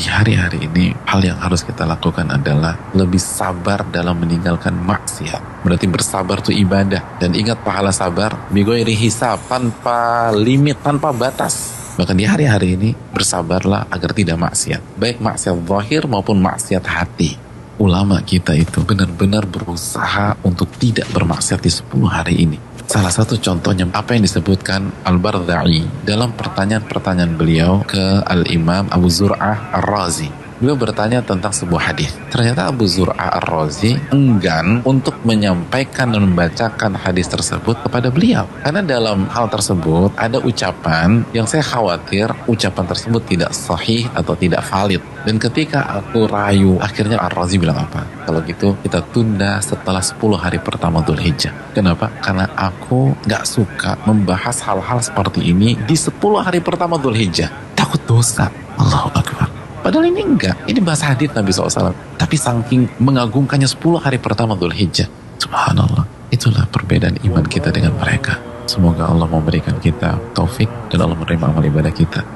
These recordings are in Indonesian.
hari-hari ini hal yang harus kita lakukan adalah lebih sabar dalam meninggalkan maksiat. Berarti bersabar itu ibadah. Dan ingat pahala sabar bighairi hisab, tanpa limit, tanpa batas. Bahkan di hari-hari ini bersabarlah agar tidak maksiat, baik maksiat zahir maupun maksiat hati. Ulama kita itu benar-benar berusaha untuk tidak bermaksiat di 10 hari ini. Salah satu contohnya apa yang disebutkan Al-Bardha'i dalam pertanyaan-pertanyaan beliau ke Al-Imam Abu Zur'ah Ar-Razi. Beliau bertanya tentang sebuah hadis. Ternyata Abu Zur'ah Ar-Razi enggan untuk menyampaikan dan membacakan hadis tersebut kepada beliau. Karena dalam hal tersebut ada ucapan yang saya khawatir ucapan tersebut tidak sahih atau tidak valid. Dan ketika aku rayu, akhirnya Ar-Razi bilang apa? Kalau gitu kita tunda setelah 10 hari pertama Dzulhijjah. Kenapa? Karena aku gak suka membahas hal-hal seperti ini di 10 hari pertama Dzulhijjah. Takut dosa. Allahu Akbar. Padahal ini enggak. Ini bahas hadits Nabi SAW. Tapi saking mengagungkannya 10 hari pertama Dzulhijjah. Subhanallah. Itulah perbedaan iman kita dengan mereka. Semoga Allah memberikan kita taufik dan Allah menerima amal ibadah kita.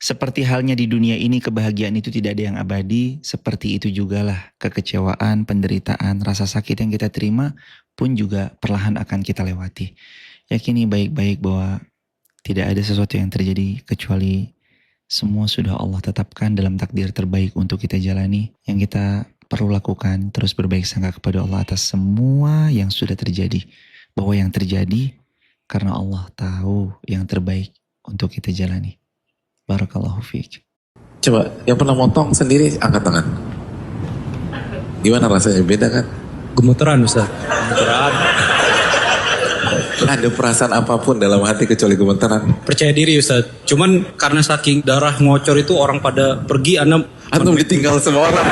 Seperti halnya di dunia ini kebahagiaan itu tidak ada yang abadi, seperti itu jugalah kekecewaan, penderitaan, rasa sakit yang kita terima pun juga perlahan akan kita lewati. Yakini baik-baik bahwa tidak ada sesuatu yang terjadi kecuali semua sudah Allah tetapkan dalam takdir terbaik untuk kita jalani. Yang kita perlu lakukan terus berbaik sangka kepada Allah atas semua yang sudah terjadi. Bahwa yang terjadi karena Allah tahu yang terbaik untuk kita jalani. Barakallahu fiik. Coba yang pernah motong sendiri angkat tangan. Gimana rasanya? Beda kan? Gemeteran Ustaz. Gemeteran. Ada perasaan apapun dalam hati kecuali gemeteran. Percaya diri Ustaz. Cuman karena saking darah ngocor itu orang pada pergi, Antum ditinggal semua orang.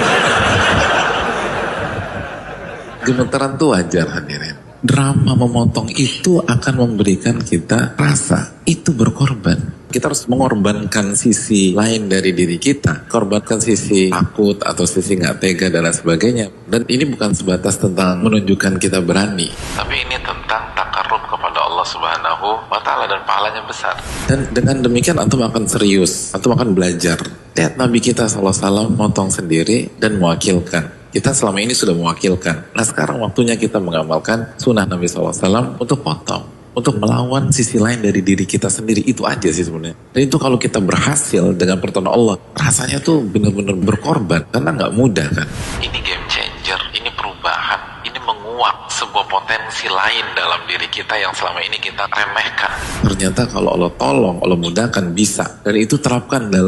Gemeteran tuh wajar hadirin. Drama memotong itu akan memberikan kita rasa itu berkorban. Kita harus mengorbankan sisi lain dari diri kita, korbankan sisi takut atau sisi nggak tega dan lain sebagainya. Dan ini bukan sebatas tentang menunjukkan kita berani, tapi ini tentang takarrub kepada Allah Subhanahu wa Ta'ala dan pahalanya besar. Dan dengan demikian antum akan serius, antum akan belajar. Lihat Nabi kita SAW motong sendiri dan mewakilkan. Kita selama ini sudah mewakilkan. Nah sekarang waktunya kita mengamalkan sunnah Nabi SAW untuk potong, untuk melawan sisi lain dari diri kita sendiri. Itu aja sih sebenarnya. Dan itu kalau kita berhasil dengan pertolongan Allah, rasanya tuh benar-benar berkorban, karena nggak mudah kan. Ini game changer, ini perubahan, ini menguak sebuah potensi lain dalam diri kita yang selama ini kita remehkan. Ternyata kalau Allah tolong, Allah mudahkan, bisa. Dan itu terapkan dalam